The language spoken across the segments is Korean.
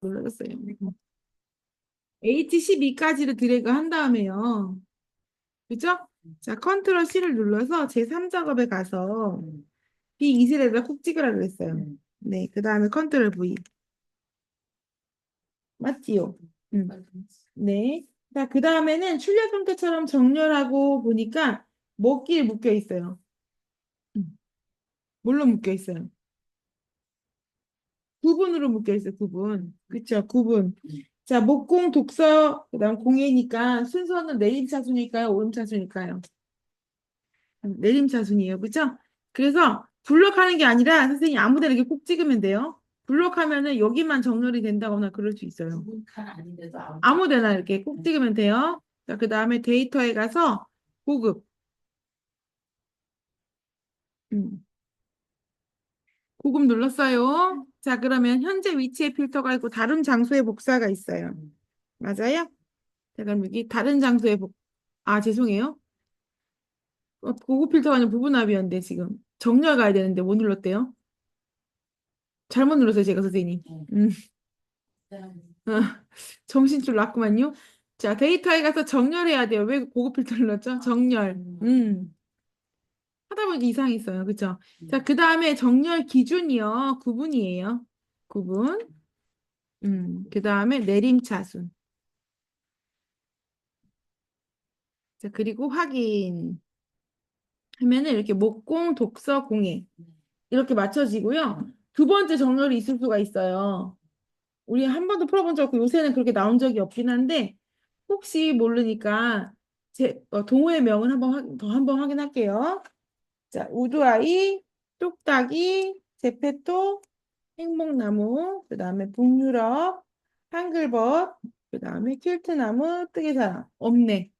눌러줬어요. H12까지를 드래그 한 다음에요. 그죠? 자, 컨트롤 C를 눌러서 제3작업에 가서 B2셀에다 콕 찍으라 그랬어요. 네, 그 다음에 컨트롤 V. 맞지요? 음. 네. 자, 그 다음에는 출력 형태처럼 정렬하고 보니까 먹기에 묶여 있어요. 뭘로 묶여 있어요? 구분으로 묶여 있어요, 구분. 그쵸, 구분. 자, 목공, 독서, 그 다음 공예니까 순서는 내림차순일까요? 오름차순일까요? 내림차순이에요. 그쵸? 그래서 블록하는 게 아니라 선생님이 아무 데나 이렇게 꼭 찍으면 돼요. 블록하면은 여기만 정렬이 된다거나 그럴 수 있어요. 아무 데나 이렇게 꼭 찍으면 돼요. 자, 그 다음에 데이터에 가서 고급. 음, 고급 눌렀어요. 자, 그러면 현재 위치에 필터가 있고 다른 장소에 복사가 있어요. 맞아요? 자, 그럼 여기 다른 장소에 아, 죄송해요. 고급 필터가 아니라 부분합이었는데 지금 정렬 가야 되는데 못 눌렀대요. 잘못 눌렀어요, 제가 선생님. 음. 어, 정신줄 났구만요. 자, 데이터에 가서 정렬해야 돼요. 왜 고급 필터 눌렀죠? 정렬. 하다 보니 이상이 있어요. 그쵸? 자, 그 다음에 정렬 기준이요. 구분이에요. 구분. 그 다음에 내림차순. 자, 그리고 확인. 하면은 이렇게 목공, 독서, 공예. 이렇게 맞춰지고요. 두 번째 정렬이 있을 수가 있어요. 우리 한 번도 풀어본 적 없고 요새는 그렇게 나온 적이 없긴 한데 혹시 모르니까 동호회 명은 더 한번 확인할게요. 자, 우두아이, 뚝딱이, 제페토, 행복나무, 그 다음에 북유럽, 한글벗, 그 다음에 퀼트나무, 뜨개사랑 없네.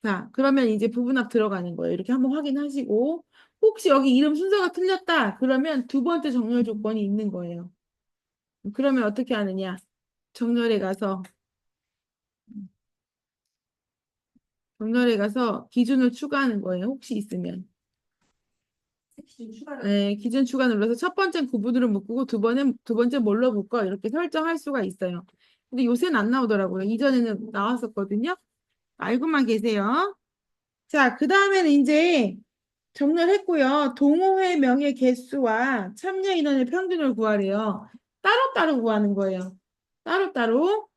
자, 그러면 이제 부분합 들어가는 거예요. 이렇게 한번 확인하시고 혹시 여기 이름 순서가 틀렸다. 그러면 두 번째 정렬 조건이 있는 거예요. 그러면 어떻게 하느냐? 정렬에 가서 기준을 추가하는 거예요. 혹시 있으면. 네, 기준 추가 눌러서 첫 번째 구분으로 묶고 두 번째 뭘로 묶어 이렇게 설정할 수가 있어요. 근데 요새는 안 나오더라고요. 이전에는 나왔었거든요. 알고만 계세요. 자, 그 다음에는 이제 정렬했고요. 동호회 명예 개수와 참여 인원의 평균을 구하래요. 따로따로 구하는 거예요. 따로따로.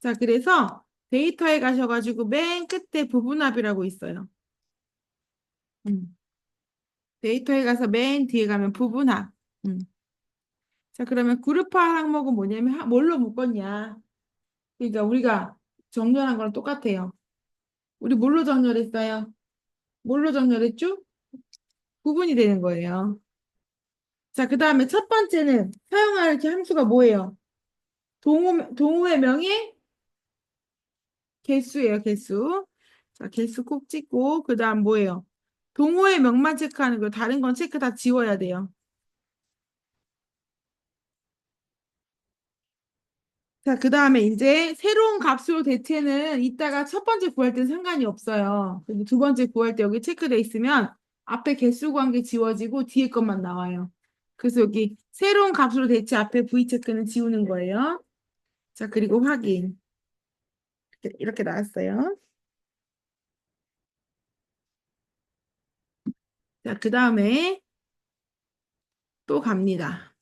자, 그래서 데이터에 가셔가지고 맨 끝에 부분합이라고 있어요. 음. 데이터에 가서 맨 뒤에 가면 부분합. 음. 자, 그러면 그룹화 항목은 뭐냐면 뭘로 묶었냐. 그러니까 우리가 정렬한 거랑 똑같아요. 우리 뭘로 정렬했어요? 뭘로 정렬했죠? 구분이 되는 거예요. 자, 그 다음에 첫 번째는 사용할 이렇게 함수가 뭐예요? 동호회 명의 개수예요, 개수. 자, 개수 꼭 찍고, 그 다음 뭐예요? 동호회 명만 체크하는 거, 다른 건 체크 다 지워야 돼요. 자, 그 다음에 이제 새로운 값으로 대체는 이따가 첫 번째 구할 때는 상관이 없어요. 근데 두 번째 구할 때 여기 체크돼 있으면 앞에 개수 구한 게 지워지고 뒤에 것만 나와요. 그래서 여기 새로운 값으로 대체 앞에 V 체크는 지우는 거예요. 자, 그리고 확인. 이렇게 나왔어요. 자, 그 다음에 또 갑니다.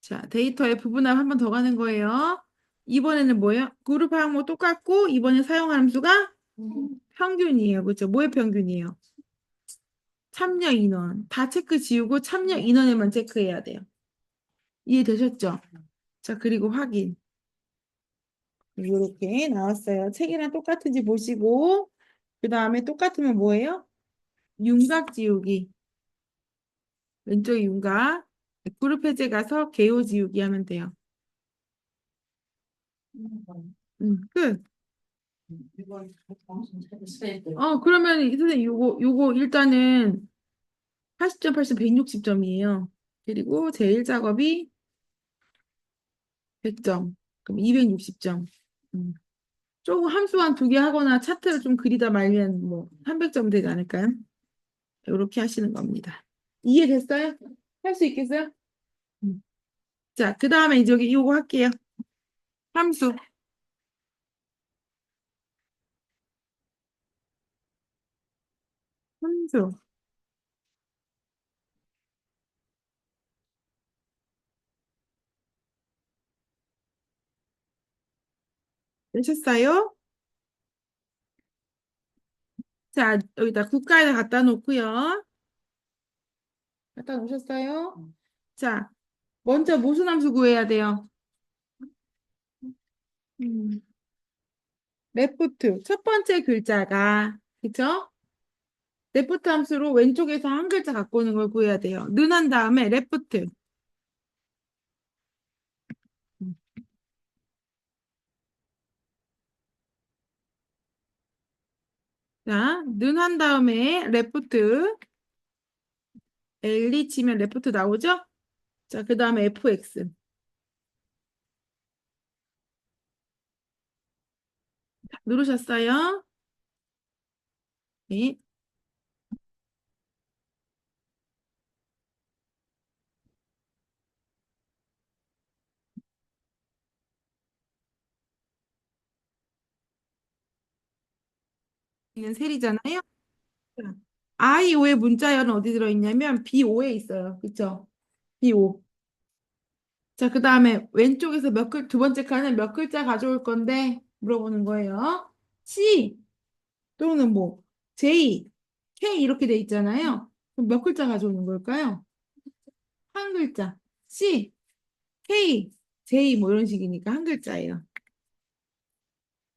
자, 데이터의 부분합 한 번 더 가는 거예요. 이번에는 뭐예요? 그룹 항목 똑같고 이번에 사용한 함수가 평균이에요. 그렇죠? 뭐의 평균이에요? 참여 인원. 다 체크 지우고 참여 인원에만 체크해야 돼요. 이해되셨죠? 자, 그리고 확인. 이렇게 나왔어요. 책이랑 똑같은지 보시고 그 다음에 똑같으면 뭐예요? 윤곽 지우기. 왼쪽 윤곽. 그룹 해제 가서 개요 지우기 하면 돼요. 끝. 그러면 이 선생님 요거 일단은 80점, 80점, 160점이에요. 그리고 제일 작업이 100점. 그럼 260점. 조금 함수 한 두 개 하거나 차트를 좀 그리다 말면 뭐 300점 되지 않을까요? 이렇게 하시는 겁니다. 이해됐어요? 할 수 있겠어요? 음. 자, 그 다음에 이제 여기 이거 할게요. 함수, 함수. 되셨어요? 자, 여기다 국가에다 갖다 놓고요. 갖다 놓으셨어요? 자, 먼저 무슨 함수 구해야 돼요? 음, 레프트. 첫 번째 글자가, 그쵸? 레프트 함수로 왼쪽에서 한 글자 갖고 오는 걸 구해야 돼요. 는한 다음에 레프트. 자, 는한 다음에 레프트. L이 치면 레프트 나오죠? 자, 그 다음에 fx. 누르셨어요? 네. 이는 셀이잖아요. 자, I5의 문자열은 어디 들어있냐면 B5에 있어요. 그쵸? B5. 자, 그 다음에 왼쪽에서 두 번째 칸은 몇 글자 가져올 건데 물어보는 거예요. C 또는 뭐 J, K 이렇게 돼 있잖아요. 그럼 몇 글자 가져오는 걸까요? 한 글자. C, K, J 뭐 이런 식이니까 한 글자예요.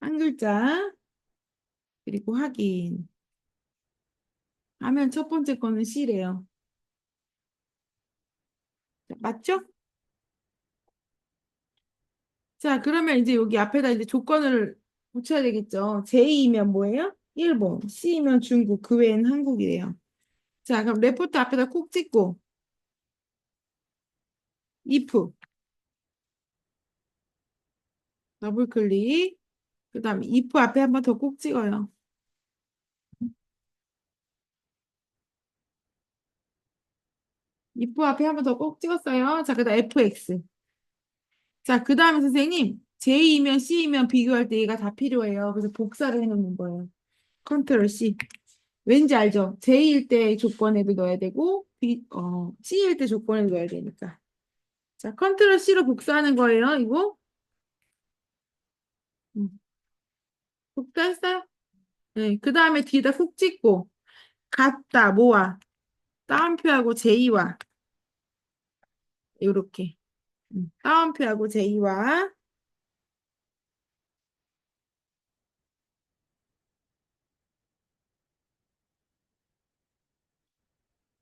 한 글자. 그리고 확인. 하면 첫 번째 거는 C래요. 자, 맞죠? 자, 그러면 이제 여기 앞에다 이제 조건을 붙여야 되겠죠. J이면 뭐예요? 일본, C이면 중국, 그 외엔 한국이래요. 자, 그럼 레포트 앞에다 콕 찍고, if, 더블 클릭, 그 다음 if 앞에 한 번 더 콕 찍어요. if 앞에 한 번 더 꼭 찍었어요. 자, 그 다음 fx. 자, 그 다음에 선생님, J이면 C이면 비교할 때 얘가 다 필요해요. 그래서 복사를 해놓는 거예요. 컨트롤 C. 왠지 알죠? J일 때 조건에도 넣어야 되고, C일 때 조건에도 넣어야 되니까. 자, 컨트롤 C로 복사하는 거예요, 이거. 음, 복사했어요? 네, 그 다음에 뒤에다 콕 찍고, 같다, 모아, 따옴표하고 J와, 요렇게. 따옴표하고 J와,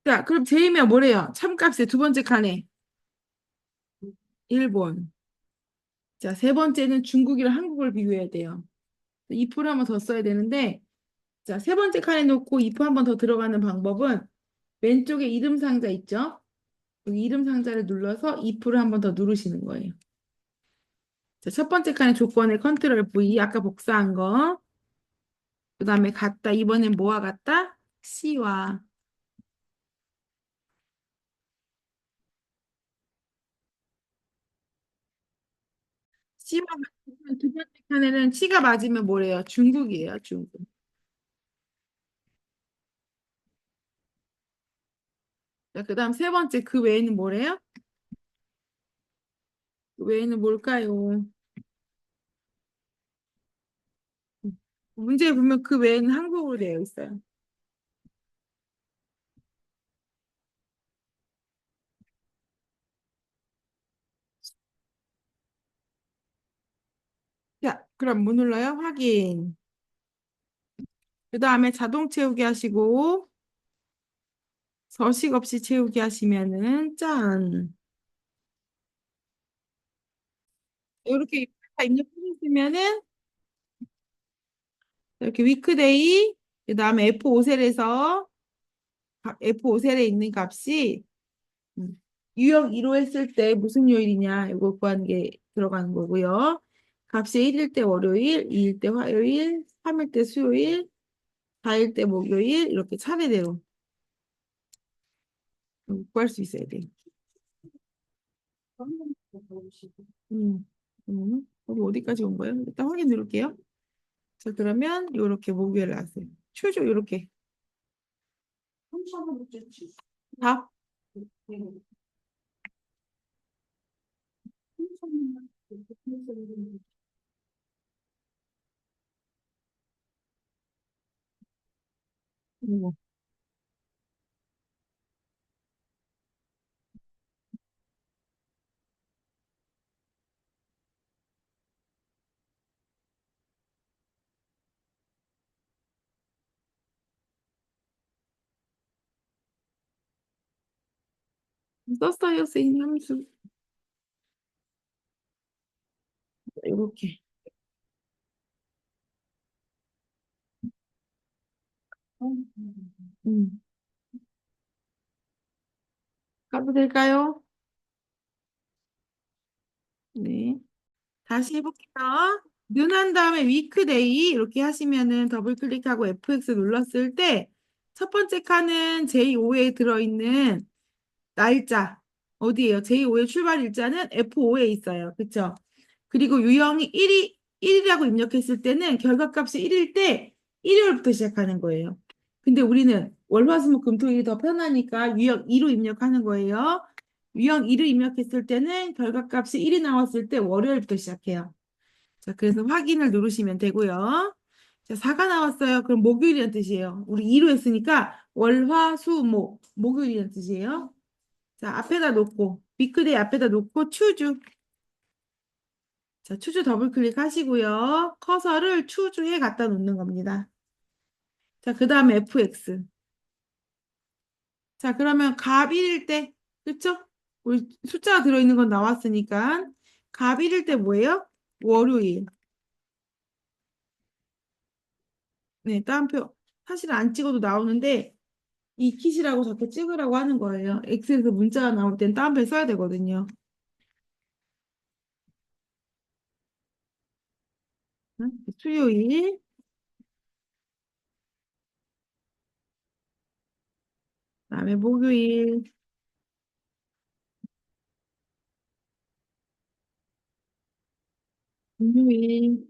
자, 그럼 J면 뭐래요? 참값의 두 번째 칸에, 일본. 자, 세 번째는 중국이랑 한국을 비교해야 돼요. if를 한 번 더 써야 되는데, 자, 세 번째 칸에 놓고 if 한 번 더 들어가는 방법은 왼쪽에 이름 상자 있죠? 여기 이름 상자를 눌러서 if를 한 번 더 누르시는 거예요. 자, 첫 번째 칸에 조건에 컨트롤 V, 아까 복사한 거. 그 다음에 같다. 이번엔 뭐와 같다? C와. C와 같으면 두 번째 칸에는 C가 맞으면 뭐래요? 중국이에요, 중국. 자, 그 다음 세 번째 그 외에는 뭐래요? 그 외에는 뭘까요? 문제에 보면 그 외에는 한국어로 되어 있어요. 자, 그럼 뭐 눌러요? 확인. 그 다음에 자동 채우기 하시고 서식 없이 채우기 하시면은 짠. 이렇게 다 입력하시면은 이렇게 위크데이 그 다음에 F5셀에서 F5셀에 있는 값이 유형 1호 했을 때 무슨 요일이냐 이거 구하는 게 들어가는 거고요. 값이 1일 때 월요일, 2일 때 화요일, 3일 때 수요일, 4일 때 목요일 이렇게 차례대로 구할 수 있어야 돼. 음, 음. 여기 어디까지 온 거예요? 일단 확인 누를게요. 자, 그러면 요렇게 목요일 나왔어요. 추죠, 요렇게. 답. 뭐, 썼어요, 선생님 함수. 요렇게. 음. 가도 될까요? 네. 다시 해볼게요. 눈한 다음에 위크데이 이렇게 하시면은 더블 클릭하고 FX 눌렀을 때 첫 번째 칸은 J5에 들어있는 날짜 어디에요? J5의 출발 일자는 F5에 있어요. 그쵸? 그리고 유형이 1이라고 입력했을 때는 결과값이 1일 때 일요일부터 시작하는 거예요. 근데 우리는 월화수목금토일이 더 편하니까 유형 2로 입력하는 거예요. 유형 2를 입력했을 때는 결과값이 1이 나왔을 때 월요일부터 시작해요. 자, 그래서 확인을 누르시면 되고요. 자, 4가 나왔어요. 그럼 목요일이란 뜻이에요. 우리 2로 했으니까 월, 화, 수, 목, 목요일이란 뜻이에요. 자, 앞에다 놓고, 위크데이 앞에다 놓고 추주. 자, 추주 더블 클릭하시고요. 커서를 추주에 갖다 놓는 겁니다. 자, 그 다음에 FX. 자, 그러면 갑 1일 때, 그쵸? 우리 숫자가 들어있는 건 나왔으니까. 갑 1일 때 뭐예요? 월요일. 네, 따옴표. 사실 안 찍어도 나오는데, 이 킷이라고 적혀 찍으라고 하는 거예요. 엑셀에서 문자가 나올 땐 따옴표 써야 되거든요. 응? 수요일, 그다음에 목요일, 금요일,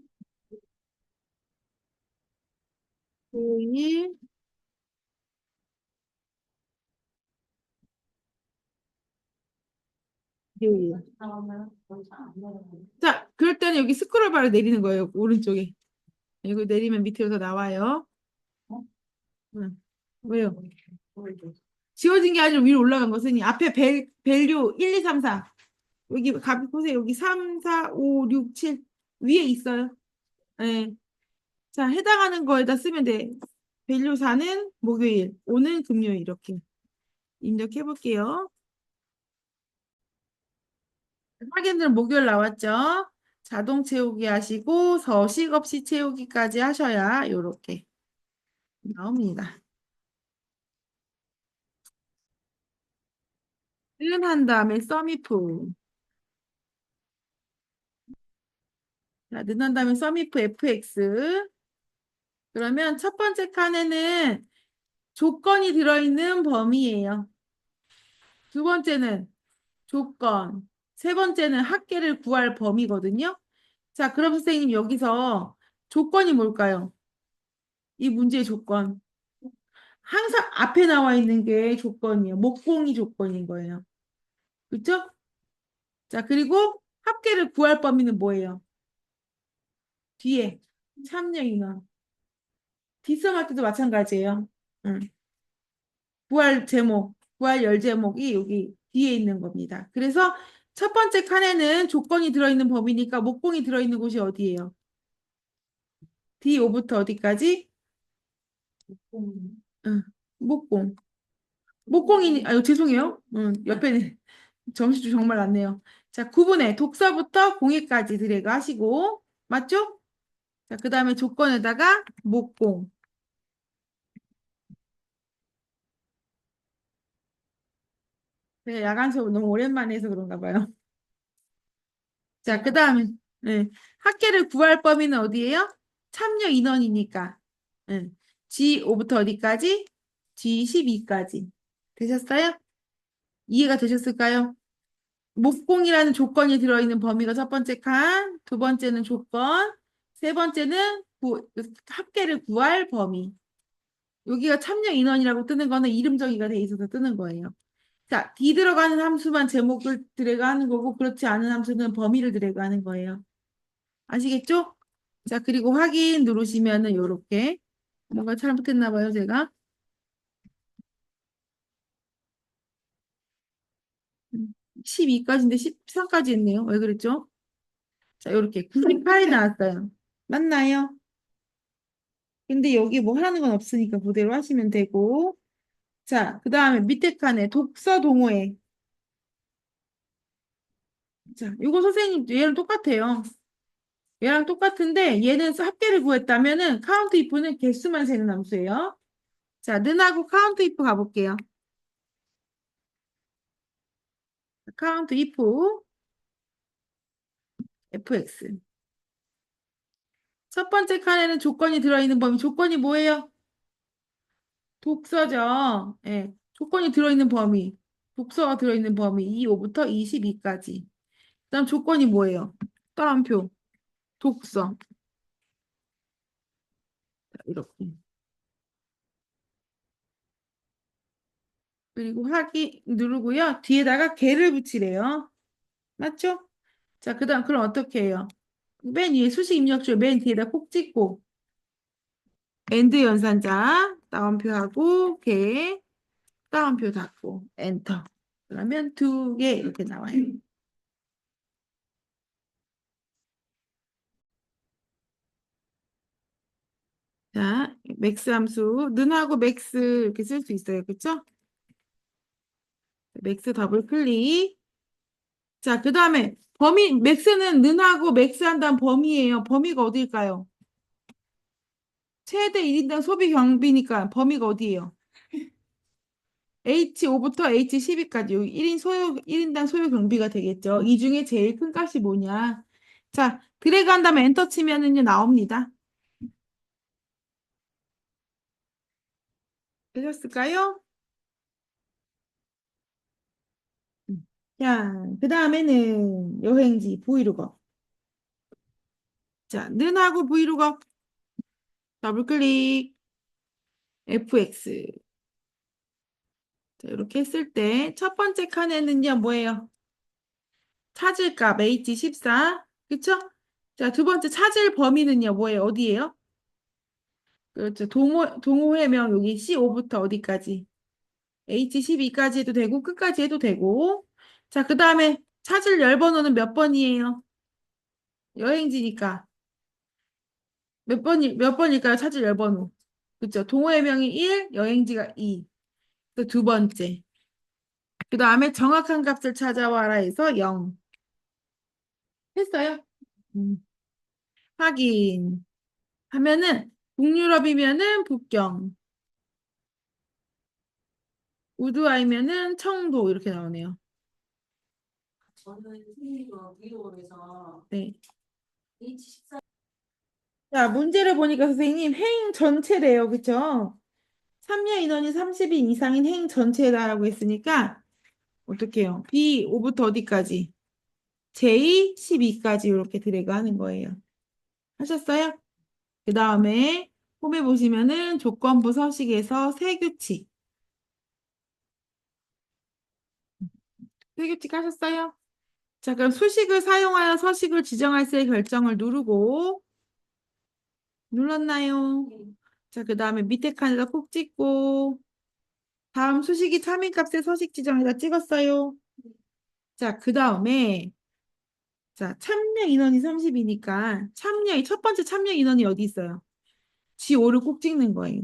토요일, 일요일. 자, 그럴 때는 여기 스크롤바를 내리는 거예요. 오른쪽에. 여기 내리면 밑으로 더 나와요. 응. 왜요? 지워진 게 아니라 위로 올라간 것은 이 앞에 밸류 1, 2, 3, 4. 여기 가비 보세요. 여기 3, 4, 5, 6, 7 위에 있어요. 네. 자, 해당하는 거에다 쓰면 돼. 밸류 4는 목요일, 5는 금요일 이렇게 입력해 볼게요. 확인은 목요일 나왔죠? 자동 채우기 하시고 서식 없이 채우기까지 하셔야 이렇게 나옵니다. 한 다음에 서미프. 자, 한 다음에 서미프 fx. 그러면 첫 번째 칸에는 조건이 들어있는 범위예요. 두 번째는 조건. 세 번째는 합계를 구할 범위거든요. 자, 그럼 선생님 여기서 조건이 뭘까요? 이 문제의 조건. 항상 앞에 나와 있는 게 조건이에요. 목공이 조건인 거예요. 그렇죠? 자, 그리고 합계를 구할 범위는 뭐예요? 뒤에 참여 인원. 뒷섬 할 때도 마찬가지예요. 응. 구할 제목, 구할 열 제목이 여기 뒤에 있는 겁니다. 그래서 첫 번째 칸에는 조건이 들어있는 범위니까 목공이 들어있는 곳이 어디예요? D5부터 어디까지? 응. 목공. 목공이, 아유, 죄송해요. 응, 옆에 점심도 정말 많네요. 자, 9분의 독서부터 공예까지 드래그 하시고, 맞죠? 자, 그 다음에 조건에다가 목공. 제가 야간 수업 너무 오랜만에 해서 그런가 봐요. 자, 그 다음에, 네. 학계를 구할 범위는 어디예요? 참여 인원이니까. 네. G5부터 어디까지? G12까지. 되셨어요? 이해가 되셨을까요? 목공이라는 조건이 들어있는 범위가 첫 번째 칸, 두 번째는 조건, 세 번째는 합계를 구할 범위. 여기가 참여 인원이라고 뜨는 거는 이름 정의가 돼 있어서 뜨는 거예요. 자, D 들어가는 함수만 제목을 드래그 하는 거고, 그렇지 않은 함수는 범위를 드래그 하는 거예요. 아시겠죠? 자, 그리고 확인 누르시면은 요렇게 뭔가 잘못했나 봐요, 제가. 12까지인데 13까지 했네요. 왜 그랬죠? 자, 요렇게 98이 나왔어요. 맞나요? 근데 여기 뭐 하는 건 없으니까 그대로 하시면 되고. 자, 그 다음에 밑에 칸에 독서 동호회. 자, 이거 선생님 얘랑 똑같아요. 얘랑 똑같은데 얘는 합계를 구했다면은 카운트 if는 개수만 세는 함수예요. 자, 는하고 카운트 if 가볼게요. 카운트 if fx. 첫 번째 칸에는 조건이 들어있는 범위. 조건이 뭐예요? 독서죠. 예. 조건이 들어있는 범위. 독서가 들어있는 범위. 25부터 22까지. 그다음 조건이 뭐예요? 따옴표. 독서. 자, 이렇게. 그리고 하기 누르고요. 뒤에다가 개를 붙이래요. 맞죠? 자, 그다음 그럼 어떻게 해요? 맨 위에 수식 입력줄 맨 뒤에다 콕 찍고 엔드 연산자 따옴표하고 개 따옴표 닫고 엔터. 그러면 두 개 이렇게 나와요. 자, 맥스 함수 는하고 맥스 이렇게 쓸 수 있어요. 그렇죠? 맥스 더블 클릭. 자, 그다음에 범위 맥스는 는하고 맥스 한다는 범위예요. 범위가 어딜까요? 최대 1인당 소비 경비니까 범위가 어디예요? H5부터 H12까지 1인 소요 1인당 소요 경비가 되겠죠. 이 중에 제일 큰 값이 뭐냐? 자, 드래그 한 다음에 엔터 치면은요 나옵니다. 되셨을까요? 자, 그다음에는 여행지 브이로그. 자, 는하고 브이로그 더블 클릭 fx. 자, 이렇게 했을 때 첫 번째 칸에는요 뭐예요? 찾을 값 H14. 그쵸? 자, 두 번째 찾을 범위는요 뭐예요? 어디예요? 그렇죠. 동호회명 여기 C5부터 어디까지? H12까지 해도 되고 끝까지 해도 되고. 자, 그 다음에 찾을 열 번호는 몇 번이에요? 여행지니까 몇 번일까요? 찾을 열 번호. 그렇죠. 동호회명이 1, 여행지가 2. 그 두 번째. 그 다음에 정확한 값을 찾아와라 해서 0. 했어요? 음. 확인. 하면은 북유럽이면은 북경, 우두아이면은 청도 이렇게 나오네요. 네. 자, 문제를 보니까 선생님 행 전체래요. 그쵸? 참여 인원이 30인 이상인 행 전체다라고 했으니까 어떻게 해요? B 5부터 어디까지? J 12까지 이렇게 드래그 하는 거예요. 하셨어요? 그 다음에 홈에 보시면은 조건부 서식에서 세규칙. 세규칙 하셨어요? 자, 그럼 수식을 사용하여 서식을 지정할 때 결정을 누르고 눌렀나요? 자, 그 다음에 밑에 칸에다 콕 찍고 다음 수식이 참인값의 서식 지정에다 찍었어요. 자, 그 다음에 자, 참여 인원이 30이니까 첫 번째 참여 인원이 어디 있어요? G5를 꼭 찍는 거예요.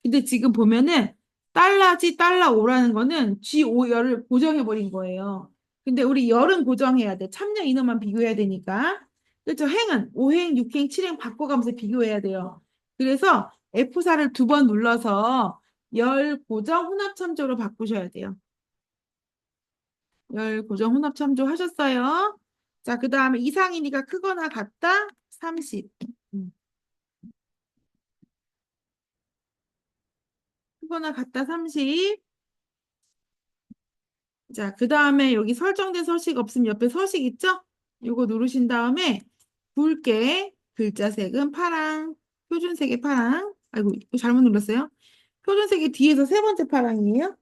근데 지금 보면은 달러지 달러 5라는 거는 G5 열을 고정해 버린 거예요. 근데 우리 열은 고정해야 돼. 참여 인원만 비교해야 되니까. 그렇죠? 행은 5행, 6행, 7행 바꿔가면서 비교해야 돼요. 그래서 F4를 두 번 눌러서 열 고정 혼합 참조로 바꾸셔야 돼요. 열 고정 혼합 참조 하셨어요? 자, 그 다음에 이상이니까 크거나 같다? 30. 음, 크거나 같다 30. 자, 그 다음에 여기 설정된 서식 없으면 옆에 서식 있죠? 이거 누르신 다음에 굵게 글자 색은 파랑, 표준색의 파랑. 아이고, 이거 잘못 눌렀어요. 표준색이 뒤에서 세 번째 파랑이에요.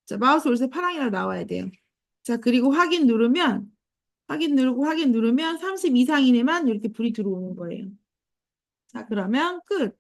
자, 마우스 오른쪽 파랑이라고 나와야 돼요. 자, 그리고 확인 누르고 확인 누르면 30 이상이네만 이렇게 불이 들어오는 거예요. 자, 그러면 끝.